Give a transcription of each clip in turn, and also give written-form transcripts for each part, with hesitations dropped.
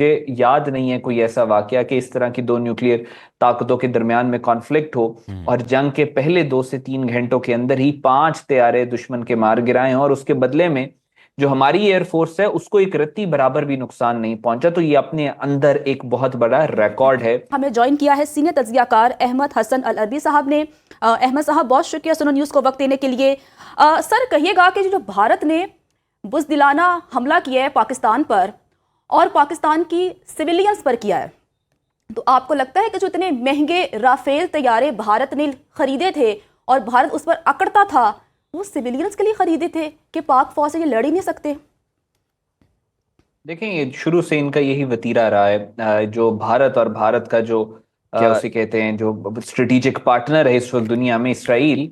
मुझे याद नहीं है कोई ऐसा वाकया कि इस तरह की दो न्यूक्लियर ताकतों के दरमियान में कॉन्फ्लिक्ट हो और जंग के पहले 2 से 3 घंटों के अंदर ही 5 तैयारे दुश्मन के मार गिराए और उसके बदले में जो हमारी एयरफोर्स है उसको एक रत्ती बराबर भी नुकसान नहीं पहुंचा। तो ये अपने अंदर एक बहुत बड़ा रिकॉर्ड है। हमें ज्वाइन किया है सीनियर तज्जियाकार अहमद हसन अल अरबी साहब ने। अहमद साहब, बहुत शुक्रिया सुनो न्यूज़ को वक्त देने के लिए। सर, कहिएगा कि जो भारत ने बुज़दिलाना हमला किया है पाकिस्तान पर और पाकिस्तान की सिविलियंस पर किया है, तो आपको लगता है कि जो इतने महंगे राफेल तैयारे भारत ने खरीदे थे और भारत उस पर अकड़ता था, वो सिविलियंस के लिए खरीदे थे कि पाक फौज से ये लड़ ही नहीं सकते? देखें, ये शुरू से इनका यही वतीरा रहा है। जो भारत और भारत का जो क्या उसे कहते हैं, जो स्ट्रेटेजिक पार्टनर है इस वक्त दुनिया में, इसराइल,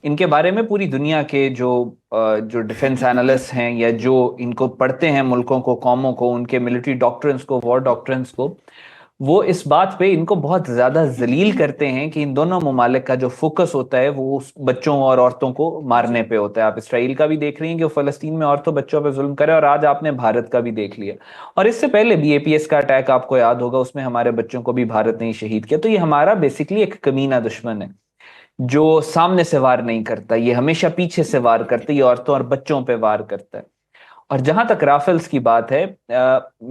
इनके बारे में पूरी दुनिया के जो डिफेंस एनालिस्ट हैं या जो इनको पढ़ते हैं, मुल्कों को, कौमों को, उनके मिलिट्री डॉक्ट्रिन्स को, वॉर डॉक्ट्रिन्स को, वो इस बात पे इनको बहुत ज्यादा जलील करते हैं कि इन दोनों ममालिक का जो फोकस होता है वो उस बच्चों और औरतों को मारने पे होता है। आप इसराइल का भी देख रही हैं कि वो फलस्तीन में औरतों बच्चों पे जुल्म करे, और आज आपने भारत का भी देख लिया। और इससे पहले भी एपीएस का अटैक आपको याद होगा, उसमें हमारे बच्चों को भी भारत ने ही शहीद किया। तो ये हमारा बेसिकली एक कमीना दुश्मन है जो सामने से वार नहीं करता, ये हमेशा पीछे से वार करता है, ये औरतों और बच्चों पे वार करता है। और जहां तक राफेल्स की बात है,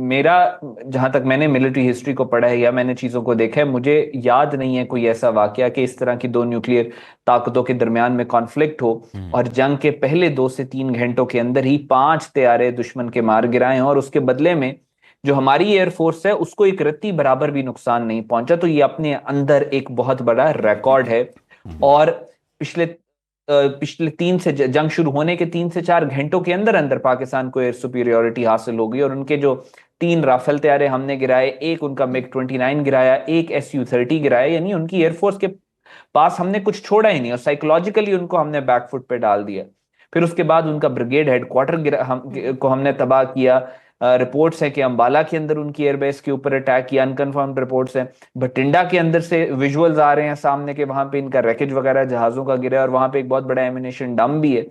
मेरा, जहां तक मैंने मिलिट्री हिस्ट्री को पढ़ा है या मैंने चीजों को देखा है, मुझे याद नहीं है कोई ऐसा वाकया कि इस तरह की दो न्यूक्लियर ताकतों के दरमियान में कॉन्फ्लिक्ट हो और जंग के पहले 2 से 3 घंटों के अंदर ही 5 तैयारे दुश्मन के मार गिराए और उसके बदले में जो हमारी एयरफोर्स है उसको एक रत्ती बराबर भी नुकसान नहीं पहुंचा। तो ये अपने अंदर एक बहुत बड़ा रिकॉर्ड है। और पिछले पिछले जंग शुरू होने के 3 से 4 घंटों के अंदर अंदर पाकिस्तान को एयर सुपीरियोरिटी हासिल हो गई और उनके जो 3 राफेल तैयारे हमने गिराए, एक उनका MiG-29 गिराया, एक Su-30 गिराया, यानी उनकी एयरफोर्स के पास हमने कुछ छोड़ा ही नहीं और साइकोलॉजिकली उनको हमने बैकफुट पे डाल दिया। फिर उसके बाद उनका ब्रिगेड हेडक्वार्टर को हमने तबाह किया। रिपोर्ट्स हैं कि अंबाला के अंदर उनकी एयरबेस के ऊपर अटैक किया, अनकंफर्म्ड रिपोर्ट्स हैं। बठिंडा के अंदर से विजुअल्स आ रहे हैं सामने के, वहां पे इनका रैकेज वगैरह जहाजों का गिरा है और वहां पे एक बहुत बड़ा एमिनेशन डम भी है।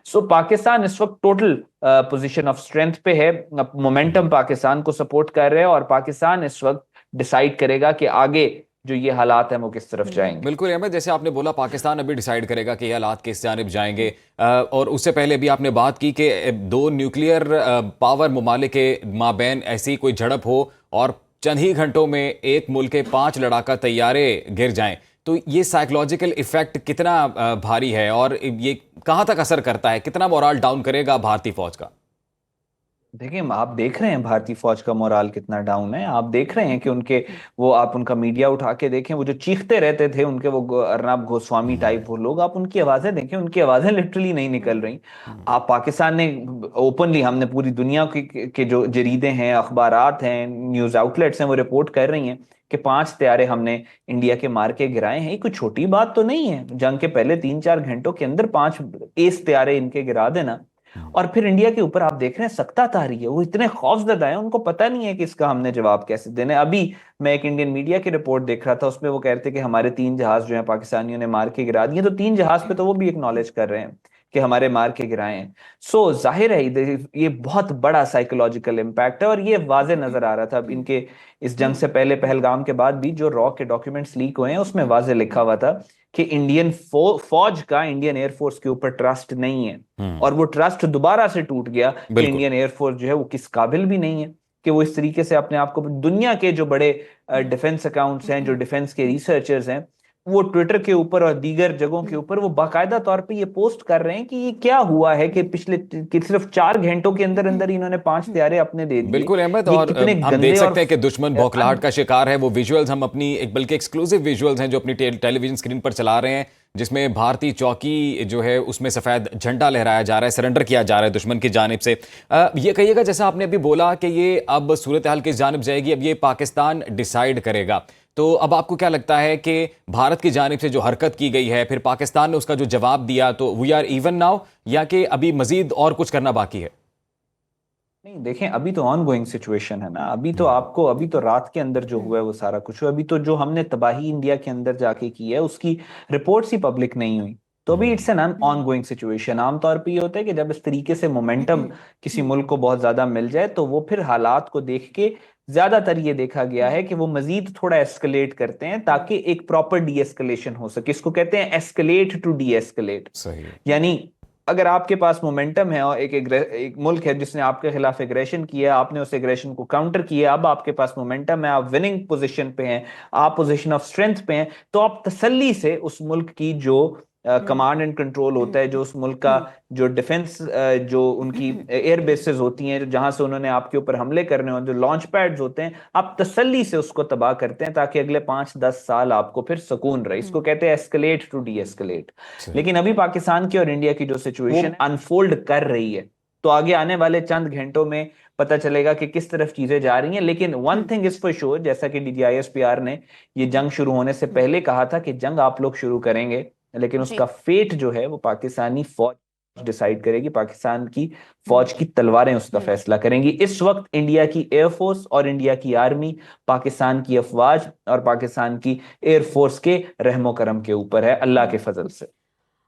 सो पाकिस्तान इस वक्त टोटल पोजीशन ऑफ स्ट्रेंथ पे है, मोमेंटम पाकिस्तान को सपोर्ट कर रहे हैं और पाकिस्तान इस वक्त डिसाइड करेगा कि आगे जो ये हालात हैं वो किस तरफ जाएंगे। बिल्कुल अहमद, जैसे आपने बोला पाकिस्तान अभी डिसाइड करेगा कि ये हालात किस जानिब जाएंगे, और उससे पहले भी आपने बात की कि दो न्यूक्लियर पावर ममालिक के माबैन ऐसी कोई झड़प हो और चंद ही घंटों में एक मुल्क के 5 लड़ाका तैयारे गिर जाएं, तो ये साइकोलॉजिकल इफेक्ट कितना भारी है और ये कहाँ तक असर करता है, कितना मोराल डाउन करेगा भारतीय फौज का? देखिए, आप देख रहे हैं भारतीय फौज का मोराल कितना डाउन है। आप देख रहे हैं कि उनके वो, आप उनका मीडिया उठा के देखें, वो जो चीखते रहते थे उनके वो अर्नब गोस्वामी टाइप वो लोग, आप उनकी आवाजें देखें, उनकी आवाजें लिटरली नहीं निकल रही। आप पाकिस्तान ने ओपनली, हमने पूरी दुनिया के जो जरीदे हैं, अखबारात हैं, न्यूज आउटलेट्स हैं, वो रिपोर्ट कर रही हैं कि 5 तैयारे हमने इंडिया के मार के गिराए हैं। ये कोई छोटी बात तो नहीं है। जंग के पहले 3-4 घंटों के अंदर 5 एस तैयारे इनके गिरा देना, और फिर इंडिया के ऊपर आप देख रहे हैं सख्ता तारी है, वो इतने खौफजदा है, उनको पता नहीं है कि इसका हमने जवाब कैसे देना है। अभी मैं एक इंडियन मीडिया की रिपोर्ट देख रहा था, उसमें वो कहते कि हमारे 3 जहाज जो है पाकिस्तानियों ने मार के गिरा दिए, तो 3 जहाज पे तो वो भी एक्नॉलेज कर रहे हैं कि हमारे मार के गिराए हैं। सो जाहिर है ये बहुत बड़ा साइकोलॉजिकल इम्पैक्ट है और ये वाजे नजर आ रहा था। अब इनके इस जंग से पहले, पहलगाम के बाद भी जो रॉ के डॉक्यूमेंट्स लीक हुए हैं उसमें वाजे लिखा हुआ था कि इंडियन फौज का इंडियन एयरफोर्स के ऊपर ट्रस्ट नहीं है, और वो ट्रस्ट दोबारा से टूट गया कि इंडियन एयरफोर्स जो है वो किस काबिल भी नहीं है कि वो इस तरीके से अपने आप को, दुनिया के जो बड़े डिफेंस अकाउंट्स हैं, जो डिफेंस के रिसर्चर्स हैं, वो ट्विटर के ऊपर और दीगर जगहों के ऊपर वो बाकायदा तौर पे ये पोस्ट कर रहे हैं कि ये क्या हुआ है कि सिर्फ 4 घंटों के अंदर अंदर इन्होंने 5 तैयारे अपने दे दिए। बिल्कुल अहमद, और हम देख सकते हैं कि दुश्मन बौखलाहट का शिकार है। वो विजुअल्स हम अपनी बल्कि एक्सक्लूसिव विजुअल्स हैं जो अपनी टेलीविजन स्क्रीन पर चला रहे हैं, जिसमें भारतीय चौकी जो है उसमें सफ़ेद झंडा लहराया जा रहा है, सरेंडर किया जा रहा है दुश्मन की जानिब से। ये कहिएगा, जैसा आपने अभी बोला कि ये अब सूरत हाल किस जानिब जाएगी, अब ये पाकिस्तान डिसाइड करेगा, तो अब आपको क्या लगता है कि भारत की जानिब से जो हरकत की गई है, फिर पाकिस्तान ने उसका जो जवाब दिया, तो वी आर इवन नाउ, या कि अभी मजीद और कुछ करना बाकी है? नहीं, देखें, अभी तो ऑन गोइंग सिचुएशन है ना। अभी तो रात के अंदर जो हुआ है वो सारा कुछ हुआ। अभी तो जो हमने तबाही इंडिया के अंदर जाके की है उसकी रिपोर्ट्स ही पब्लिक नहीं हुई, तो अभी it's an on going situation. आमतौर पे ये होता है कि जब इस तरीके से मोमेंटम किसी मुल्क को बहुत ज्यादा मिल जाए तो वो फिर हालात को देख के ज्यादातर ये देखा गया है कि वो मजीद थोड़ा एस्केलेट करते हैं ताकि एक प्रॉपर डी एस्केलेशन हो सके। इसको कहते हैं एस्केलेट टू डी एस्केलेट। सही। यानी अगर आपके पास मोमेंटम है और एक मुल्क है जिसने आपके खिलाफ एग्रेशन किया, आपने उस एग्रेशन को काउंटर किया, अब आपके पास मोमेंटम है, आप विनिंग पोजीशन पे हैं, आप पोजीशन ऑफ स्ट्रेंथ पे हैं, तो आप तसल्ली से उस मुल्क की जो कमांड एंड कंट्रोल होता है, जो उस मुल्क का जो डिफेंस, जो उनकी एयर बेसेस होती हैं जहां से उन्होंने आपके ऊपर हमले करने हो, जो लॉन्च पैड्स होते हैं, आप तसल्ली से उसको तबाह करते हैं ताकि अगले 5-10 साल आपको फिर सुकून रहे। इसको कहते हैं एस्केलेट टू डी एस्केलेट। लेकिन अभी पाकिस्तान की और इंडिया की जो सिचुएशन अनफोल्ड कर रही है, तो आगे आने वाले चंद घंटों में पता चलेगा कि किस तरफ चीजें जा रही हैं। लेकिन one thing is for sure, जैसा कि DGISPR ने ये जंग शुरू होने से पहले कहा था कि जंग आप लोग शुरू करेंगे, लेकिन उसका फेट जो है वो पाकिस्तानी फौज डिसाइड करेगी, पाकिस्तान की फौज की तलवारें उसका फैसला करेंगी। इस वक्त इंडिया की एयरफोर्स और इंडिया की आर्मी पाकिस्तान की अफवाज और पाकिस्तान की एयरफोर्स के रहमो करम के ऊपर है, अल्लाह के फजल से।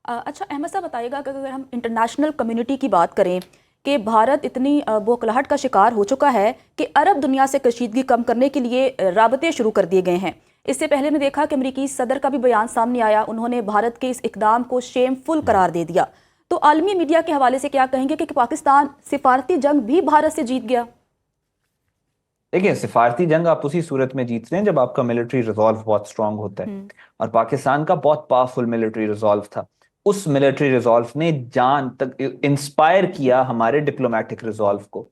अच्छा अहमद साहब बताइएगा कि अगर हम इंटरनेशनल कम्युनिटी की बात करें कि भारत इतनी बौखलाहट का शिकार हो चुका है कि अरब दुनिया से कशीदगी कम करने के लिए राबते शुरू कर दिए गए हैं। इससे पहले हमने देखा कि अमरीकी सदर का भी बयान सामने आया, उन्होंने भारत के इस इकदाम को शेमफुल करार दे दिया। तो आलमी मीडिया के हवाले से क्या कहेंगे कि पाकिस्तान सिफारती जंग भी भारत से जीत गया? देखिए, सिफारती जंग आप उसी सूरत में जीतते हैं जब आपका मिलिट्री रिजॉल्व बहुत स्ट्रांग होता है, और पाकिस्तान का बहुत पावरफुल मिलिट्री रिजॉल्व था। उस मिलिट्री रिजॉल्व ने जान तक इंस्पायर किया हमारे डिप्लोमेटिक रिजॉल्व को।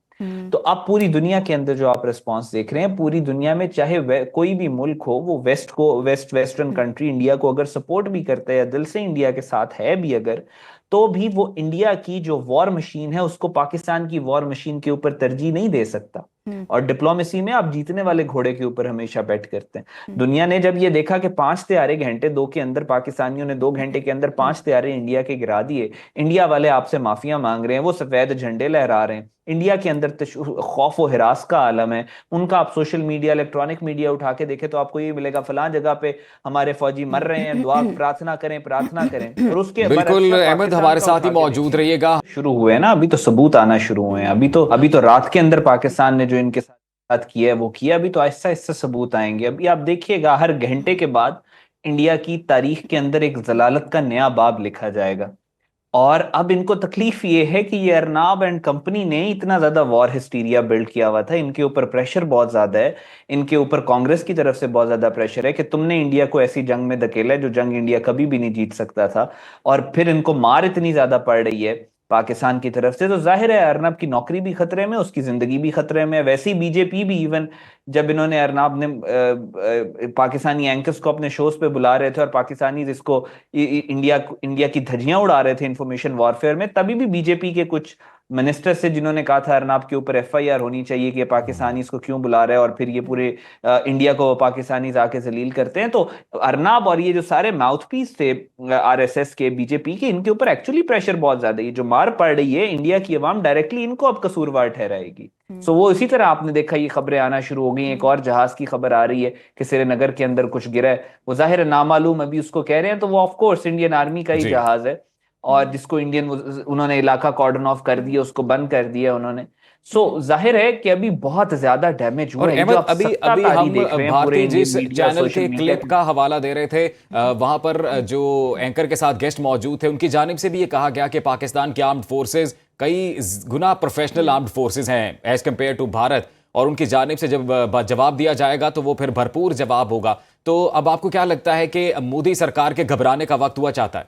तो अब पूरी दुनिया के अंदर जो आप रिस्पांस देख रहे हैं, पूरी दुनिया में चाहे कोई भी मुल्क हो, वो वेस्टर्न कंट्री इंडिया को अगर सपोर्ट भी करता है या दिल से इंडिया के साथ है भी अगर, तो भी वो इंडिया की जो वॉर मशीन है उसको पाकिस्तान की वॉर मशीन के ऊपर तरजीह नहीं दे सकता। और डिप्लोमेसी में आप जीतने वाले घोड़े के ऊपर हमेशा बैट करते हैं। दुनिया ने जब ये देखा कि 5 तैयारे घंटे 2 के अंदर, पाकिस्तानियों ने 2 घंटे के अंदर 5 तैयारे इंडिया के गिरा दिए, इंडिया वाले आपसे माफिया मांग रहे हैं, वो सफेद झंडे लहरा रहे हैं, इंडिया के अंदर खौफ और हिरास का आलम है उनका। आप सोशल मीडिया, इलेक्ट्रॉनिक मीडिया उठा के देखें तो आपको ये मिलेगा फलां जगह पे हमारे फौजी मर रहे हैं, दुआ प्रार्थना करें, प्रार्थना करें। और उसके बिल्कुल अहमद, हमारे साथ ही मौजूद रहिएगा। शुरू हुए ना, अभी तो सबूत आना शुरू हुए हैं। अभी तो रात के अंदर पाकिस्तान ने जो इनके साथ किया है वो किया, अभी तो आहिस्ता आहिस्ता सबूत आएंगे। अभी आप देखिएगा हर घंटे के बाद इंडिया की तारीख के अंदर एक जलालत का नया बाब लिखा जाएगा। और अब इनको तकलीफ ये है कि ये अर्नाब एंड कंपनी ने इतना ज्यादा वॉर हिस्टीरिया बिल्ड किया हुआ था, इनके ऊपर प्रेशर बहुत ज्यादा है, इनके ऊपर कांग्रेस की तरफ से बहुत ज्यादा प्रेशर है कि तुमने इंडिया को ऐसी जंग में धकेला है जो जंग इंडिया कभी भी नहीं जीत सकता था। और फिर इनको मार इतनी ज्यादा पड़ रही है पाकिस्तान की तरफ से, तो जाहिर है अर्नब की नौकरी भी खतरे में, उसकी जिंदगी भी खतरे में। वैसे ही बीजेपी भी, इवन जब इन्होंने अर्नब ने पाकिस्तानी एंकर्स को अपने शोज पे बुला रहे थे और पाकिस्तानी जिसको इंडिया की धज्जियां उड़ा रहे थे इंफॉर्मेशन वॉरफेयर में, तभी भी बीजेपी के कुछ मिनिस्टर से जिन्होंने कहा था अर्नब के ऊपर FIR होनी चाहिए कि पाकिस्तानी इसको क्यों बुला रहा है, और फिर ये पूरे इंडिया को पाकिस्तानी आके जलील करते हैं। तो अर्नब और ये जो सारे माउथपीस थे RSS के, बीजेपी के, इनके ऊपर एक्चुअली प्रेशर बहुत ज्यादा है। ये जो मार पड़ रही है इंडिया की अवाम डायरेक्टली इनको अब कसूरवार ठहराएगी। सो वो इसी तरह आपने देखा ये खबरें आना शुरू हो गई। एक और जहाज की खबर आ रही है कि श्रीनगर के अंदर कुछ गिरा है, वो जाहिर है नामालूम अभी उसको कह रहे हैं, तो वो ऑफकोर्स इंडियन आर्मी का ही जहाज है, और जिसको उन्होंने इलाका कॉर्डन ऑफ कर दिया, उसको बंद कर दिया उन्होंने। सो जाहिर है कि अभी बहुत ज्यादा डैमेज हुआ है। अभी हम भारतीय जिस चैनल के क्लिप का हवाला दे रहे थे, वहां पर जो एंकर के साथ गेस्ट मौजूद थे उनकी जानिब से भी ये कहा गया कि पाकिस्तान की आर्म्ड फोर्सेस कई गुना प्रोफेशनल आर्म्ड फोर्सेस हैं एज कंपेयर टू भारत, और उनकी जानिब से जब जवाब दिया जाएगा तो वो फिर भरपूर जवाब होगा। तो अब आपको क्या लगता है कि मोदी सरकार के घबराने का वक्त हुआ चाहता है?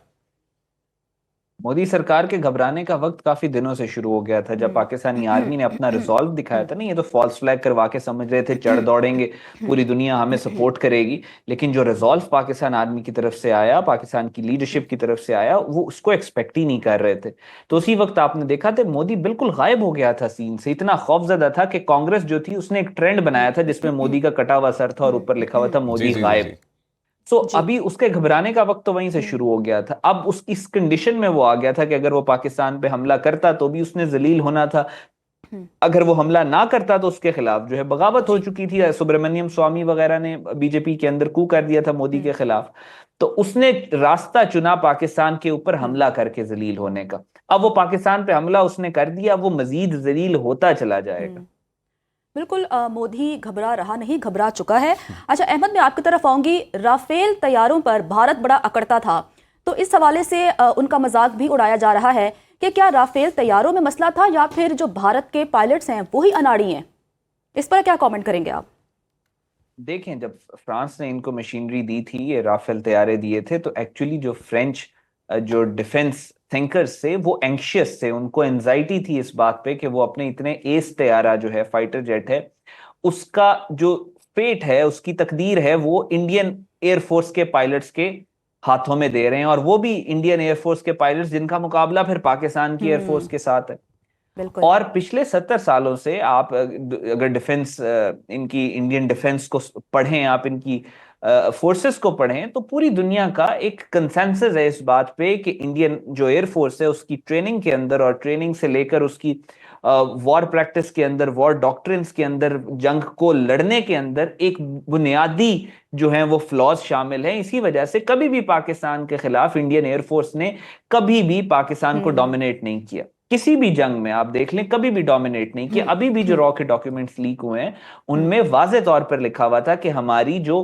मोदी सरकार के घबराने का वक्त काफी दिनों से शुरू हो गया था, जब पाकिस्तानी आर्मी ने अपना रिजॉल्व दिखाया था ना। ये तो फॉल्स फ्लैग करवा के समझ रहे थे चढ़ दौड़ेंगे, पूरी दुनिया हमें सपोर्ट करेगी, लेकिन जो रिजॉल्व पाकिस्तान आर्मी की तरफ से आया, पाकिस्तान की लीडरशिप की तरफ से आया, वो उसको एक्सपेक्ट ही नहीं कर रहे थे। तो उसी वक्त आपने देखा था मोदी बिल्कुल गायब हो गया था सीन से, इतना खौफजदा था कि कांग्रेस जो थी उसने एक ट्रेंड बनाया था जिसमें मोदी का कटा हुआ सर था और ऊपर लिखा हुआ था मोदी गायब। सो अभी उसके घबराने का वक्त तो वहीं से शुरू हो गया था। अब इस कंडीशन में वो आ गया था कि अगर वो पाकिस्तान पे हमला करता तो भी उसने जलील होना था, अगर वो हमला ना करता तो उसके खिलाफ जो है बगावत हो चुकी थी। सुब्रमण्यम स्वामी वगैरह ने बीजेपी के अंदर कू कर दिया था मोदी के खिलाफ, तो उसने रास्ता चुना पाकिस्तान के ऊपर हमला करके जलील होने का। अब वो पाकिस्तान पे हमला उसने कर दिया, वो मजीद जलील होता चला जाएगा। बिल्कुल मोदी घबरा रहा नहीं, घबरा चुका है। अच्छा अहमद, मैं आपकी तरफ आऊंगी। राफेल तैयारों पर भारत बड़ा अकड़ता था, तो इस हवाले से उनका मजाक भी उड़ाया जा रहा है कि क्या राफेल तैयारों में मसला था या फिर जो भारत के पायलट्स हैं वही अनाड़ी हैं? इस पर क्या कमेंट करेंगे आप? देखें, जब फ्रांस ने इनको मशीनरी दी थी, ये राफेल तैयारे दिए थे, तो एक्चुअली जो फ्रेंच जो डिफेंस थिंकर्स थे वो एंग्शियस थे, उनको एंजाइटी थी इस बात पे कि वो अपने इतने एस तैयारा जो है, फाइटर जेट है, उसका जो फेट है, उसकी तकदीर है, वो इंडियन एयरफोर्स के पायलट्स के हाथों में दे रहे हैं, और वो भी इंडियन एयरफोर्स के पायलट्स जिनका मुकाबला फिर पाकिस्तान की एयरफोर्स के साथ है। बिल्कुल। और पिछले 70 सालों से आप अगर डिफेंस इनकी इंडियन डिफेंस को पढ़ें, आप इनकी फोर्सेस को पढ़ें, तो पूरी दुनिया का एक कंसेंसस है इस बात पे कि इंडियन जो एयरफोर्स है उसकी ट्रेनिंग के अंदर, और ट्रेनिंग से लेकर उसकी वॉर प्रैक्टिस के अंदर, वॉर डॉक्ट्रिन्स के अंदर, जंग को लड़ने के अंदर एक बुनियादी जो है वो फ्लॉज शामिल हैं। इसी वजह से कभी भी पाकिस्तान के खिलाफ इंडियन एयरफोर्स ने कभी भी पाकिस्तान को डोमिनेट नहीं किया, किसी भी जंग में आप देख लें, कभी भी डोमिनेट नहीं किया। अभी भी जो रॉ के डॉक्यूमेंट्स लीक हुए हैं उनमें वाज़े तौर पर लिखा हुआ था कि हमारी जो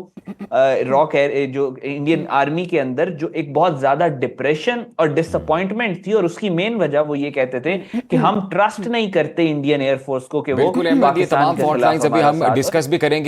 जो इंडियन आर्मी के अंदर जो एक बहुत ज्यादा डिप्रेशन और डिसअपॉइंटमेंट थी, और उसकी मेन वजह वो ये कहते थे कि हम ट्रस्ट नहीं करते इंडियन एयरफोर्स को कि वो बिल्कुल अहमद, ये पाकिस्तान तमाम के फॉन्ट खिलाफ लाइंस अभी हमारा हम साथ। डिस्कस भी करेंगे।